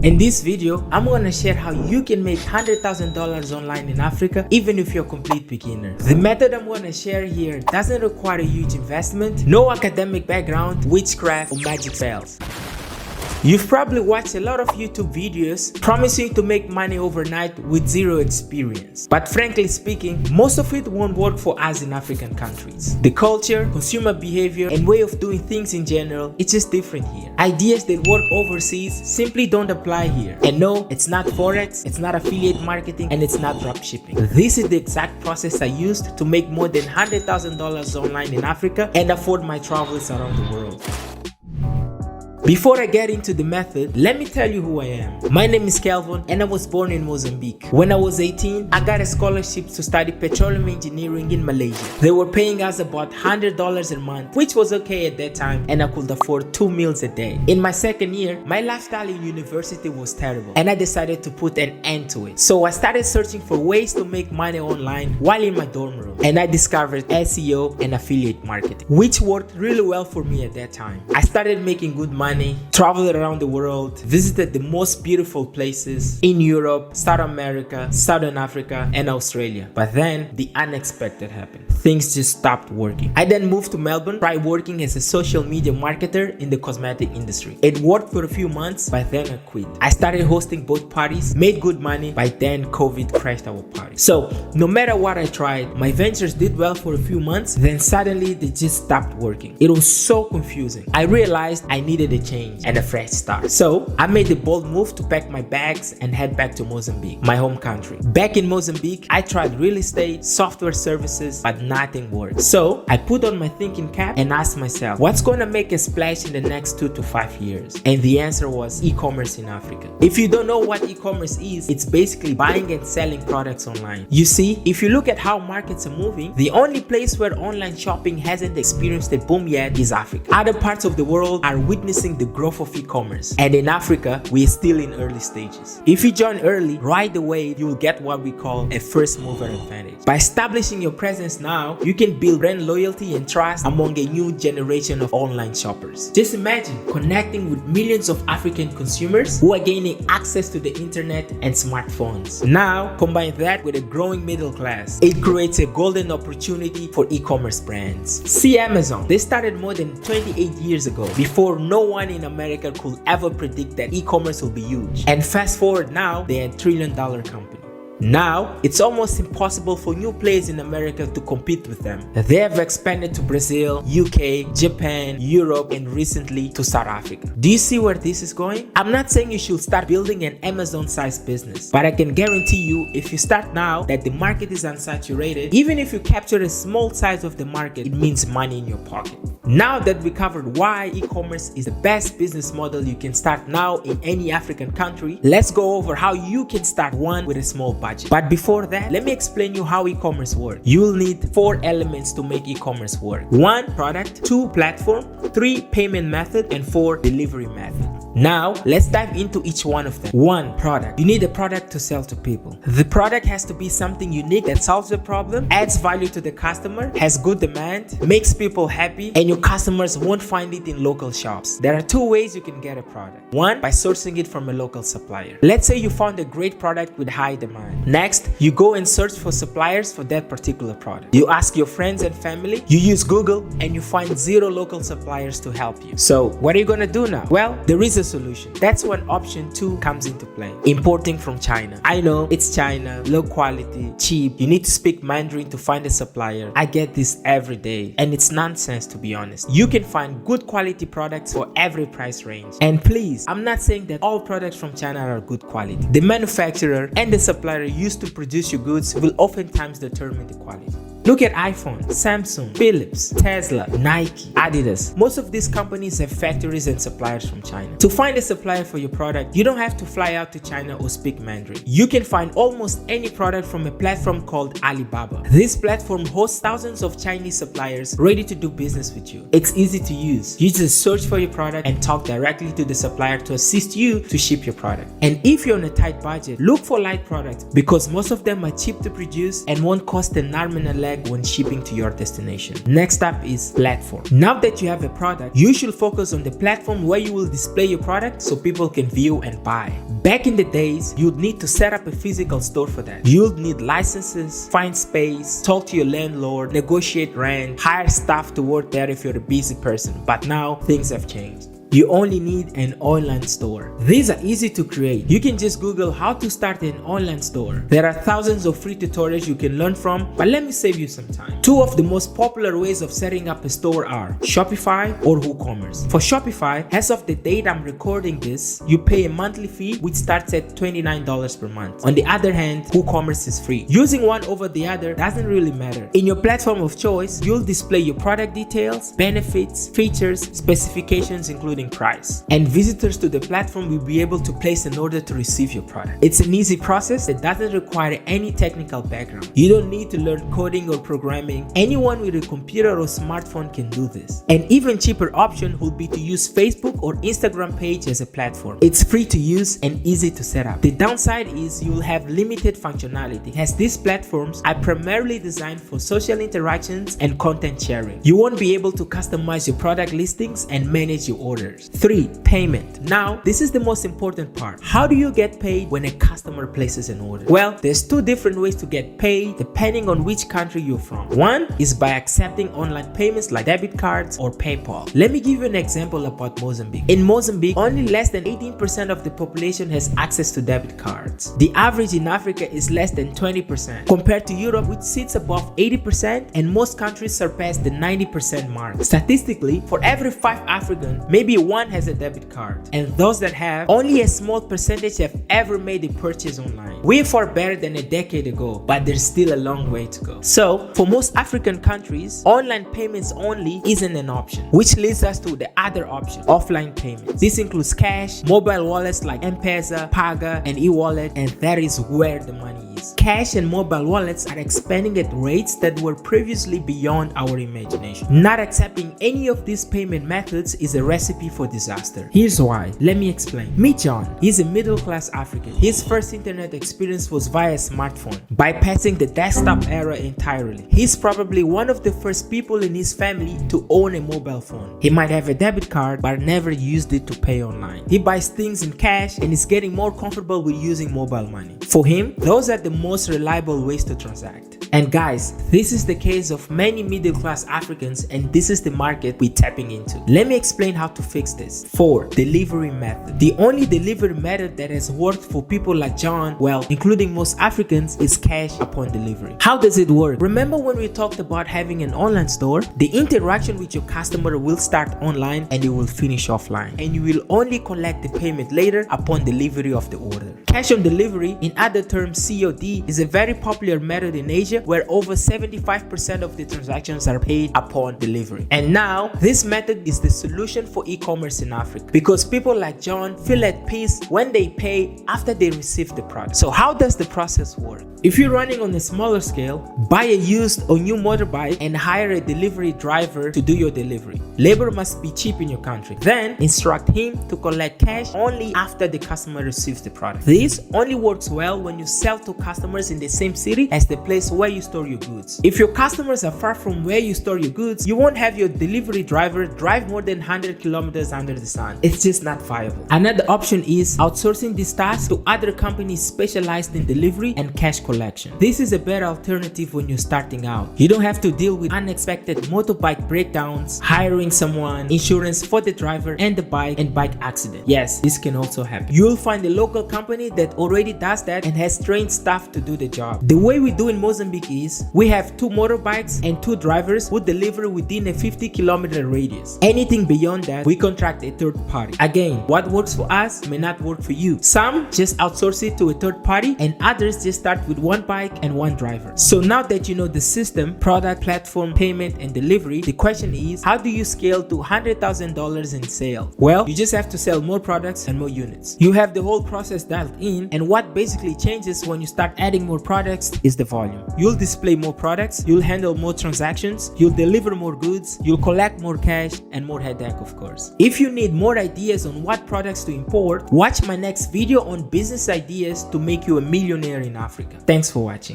In this video, I'm gonna share how you can make $100,000 online in Africa even if you're a complete beginner. The method I'm gonna share here doesn't require a huge investment, no academic background, witchcraft, or magic spells. You've probably watched a lot of YouTube videos promising to make money overnight with zero experience. But frankly speaking, most of it won't work for us in African countries. The culture, consumer behavior, and way of doing things in general, it's just different here. Ideas that work overseas simply don't apply here. And no, it's not Forex, it's not affiliate marketing, and it's not dropshipping. This is the exact process I used to make more than $100,000 online in Africa and afford my travels around the world. Before I get into the method, let me tell you who I am. My name is Kelvin and I was born in Mozambique. When I was 18, I got a scholarship to study petroleum engineering in Malaysia. They were paying us about $100 a month, which was okay at that time, and I could afford 2 meals a day. In my second year, my lifestyle in university was terrible and I decided to put an end to it. So I started searching for ways to make money online while in my dorm room, and I discovered SEO and affiliate marketing, which worked really well for me at that time. I started making good money, traveled around the world, visited the most beautiful places in Europe, South America, Southern Africa, and Australia. But then the unexpected happened. Things just stopped working. I then moved to Melbourne, tried working as a social media marketer in the cosmetic industry. It worked for a few months, but then I quit. I started hosting both parties, made good money, but then COVID crashed our party. So no matter what I tried, my ventures did well for a few months, then suddenly they just stopped working. It was so confusing. I realized I needed a change and a fresh start. So I made the bold move to pack my bags and head back to Mozambique, my home country. Back in Mozambique, I tried real estate, software services, but nothing worked. So I put on my thinking cap and asked myself, what's gonna make a splash in the next 2 to 5 years? And the answer was e-commerce in Africa. If you don't know what e-commerce is, it's basically buying and selling products online. You see, if you look at how markets are moving, the only place where online shopping hasn't experienced a boom yet is Africa. Other parts of the world are witnessing the growth of e-commerce, and in Africa we are still in early stages. If you join early, right away you will get what we call a first mover advantage. By establishing your presence now, you can build brand loyalty and trust among a new generation of online shoppers. Just imagine connecting with millions of African consumers who are gaining access to the internet and smartphones. Now combine that with a growing middle class, it creates a golden opportunity for e-commerce brands. See Amazon, they started more than 28 years ago, before no one in America could ever predict that e-commerce will be huge. And fast forward now, they're a $1 trillion company. Now, it's almost impossible for new players in America to compete with them. They have expanded to Brazil, UK, Japan, Europe, and recently to South Africa. Do you see where this is going? I'm not saying you should start building an Amazon-sized business, but I can guarantee you, if you start now, that the market is unsaturated. Even if you capture a small size of the market, it means money in your pocket. Now that we covered why e-commerce is the best business model you can start now in any African country, let's go over how you can start one with a small budget. But before that, let me explain you how e-commerce works. You'll need 4 elements to make e-commerce work. 1, product, 2, platform, 3, payment method, and 4, delivery method. Now, let's dive into each one of them. 1, product. You need a product to sell to people. The product has to be something unique that solves a problem, adds value to the customer, has good demand, makes people happy, and your customers won't find it in local shops. There are 2 ways you can get a product. 1, by sourcing it from a local supplier. Let's say you found a great product with high demand. Next, you go and search for suppliers for that particular product. You ask your friends and family, you use Google, and you find 0 local suppliers to help you. So, what are you gonna do now? Well, there is a solution. That's when option 2 comes into play. Importing from China. I know it's China, low quality, cheap. You need to speak Mandarin to find a supplier. I get this every day, and it's nonsense to be honest. You can find good quality products for every price range. And please, I'm not saying that all products from China are good quality. The manufacturer and the supplier used to produce your goods will oftentimes determine the quality. Look at iPhone, Samsung, Philips, Tesla, Nike, Adidas. Most of these companies have factories and suppliers from China. To find a supplier for your product, you don't have to fly out to China or speak Mandarin. You can find almost any product from a platform called Alibaba. This platform hosts thousands of Chinese suppliers ready to do business with you. It's easy to use. You just search for your product and talk directly to the supplier to assist you to ship your product. And if you're on a tight budget, look for light products because most of them are cheap to produce and won't cost an arm and a leg tag when shipping to your destination. Next up is platform. Now that you have a product, you should focus on the platform where you will display your product so people can view and buy. Back in the days, you'd need to set up a physical store for that. You'd need licenses, find space, talk to your landlord, negotiate rent, hire staff to work there if you're a busy person. But now things have changed. You only need an online store. These are easy to create. You can just Google how to start an online store. There are thousands of free tutorials you can learn from, but let me save you some time. Two of the most popular ways of setting up a store are Shopify or WooCommerce. For Shopify, as of the date I'm recording this, you pay a monthly fee which starts at $29 per month. On the other hand, WooCommerce is free. Using one over the other doesn't really matter. In your platform of choice, you'll display your product details, benefits, features, specifications including price, and visitors to the platform will be able to place an order to receive your product. It's an easy process that doesn't require any technical background. You don't need to learn coding or programming. Anyone with a computer or smartphone can do this. An even cheaper option would be to use Facebook or Instagram page as a platform. It's free to use and easy to set up. The downside is you'll have limited functionality, as these platforms are primarily designed for social interactions and content sharing. You won't be able to customize your product listings and manage your orders. 3. Payment. Now, this is the most important part. How do you get paid when a customer places an order? Well, there's two different ways to get paid depending on which country you're from. One is by accepting online payments like debit cards or PayPal. Let me give you an example about Mozambique. In Mozambique, only less than 18% of the population has access to debit cards. The average in Africa is less than 20%, compared to Europe, which sits above 80%, and most countries surpass the 90% mark. Statistically, for every 5 Africans, maybe one has a debit card, and those that have, only a small percentage have ever made a purchase online. We're far better than a decade ago, but there's still a long way to go. So, for most African countries, online payments only isn't an option, which leads us to the other option, offline payments. This includes cash, mobile wallets like M-Pesa, Paga, and e-wallet, and that is where the money is. Cash and mobile wallets are expanding at rates that were previously beyond our imagination. Not accepting any of these payment methods is a recipe for disaster. Here's why. Let me explain. Meet John. He's a middle-class African. His first internet experience was via smartphone, bypassing the desktop era entirely. He's probably one of the first people in his family to own a mobile phone. He might have a debit card, but never used it to pay online. He buys things in cash and is getting more comfortable with using mobile money. For him, those are the most reliable ways to transact. And guys, this is the case of many middle-class Africans, and this is the market we're tapping into. Let me explain how to fix this. 4. Delivery method. The only delivery method that has worked for people like John, well, including most Africans, is cash upon delivery. How does it work? Remember when we talked about having an online store? The interaction with your customer will start online and it will finish offline, and you will only collect the payment later upon delivery of the order. Cash on delivery, in other terms COD, is a very popular method in Asia where over 75% of the transactions are paid upon delivery. And now, this method is the solution for e-commerce in Africa, because people like John feel at peace when they pay after they receive the product. So how does the process work? If you're running on a smaller scale, buy a used or new motorbike and hire a delivery driver to do your delivery. Labor must be cheap in your country. Then instruct him to collect cash only after the customer receives the product. This only works well when you sell to customers in the same city as the place where you store your goods. If your customers are far from where you store your goods, you won't have your delivery driver drive more than 100 kilometers under the sun. It's just not viable. Another option is outsourcing this task to other companies specialized in delivery and cash collection. This is a better alternative when you're starting out. You don't have to deal with unexpected motorbike breakdowns, hiring someone, insurance for the driver and the bike, and bike accident. Yes, this can also happen. You'll find a local company that already does that and has trained staff to do the job. The way we do in Mozambique is we have 2 motorbikes and 2 drivers who deliver within a 50-kilometer radius. Anything beyond that, we contract a third party. Again, what works for us may not work for you. Some just outsource it to a third party, and others just start with 1 bike and 1 driver. So now that you know the system, product, platform, payment, and delivery, the question is, how do you scale to $100,000 in sales? Well, you just have to sell more products and more units. You have the whole process dialed in, and what basically changes when you start adding more products is the volume. You'll display more products, you'll handle more transactions, you'll deliver more goods, you'll collect more cash, and more headache, of course. If you need more ideas on what products to import, watch my next video on business ideas to make you a millionaire in Africa. Thanks for watching.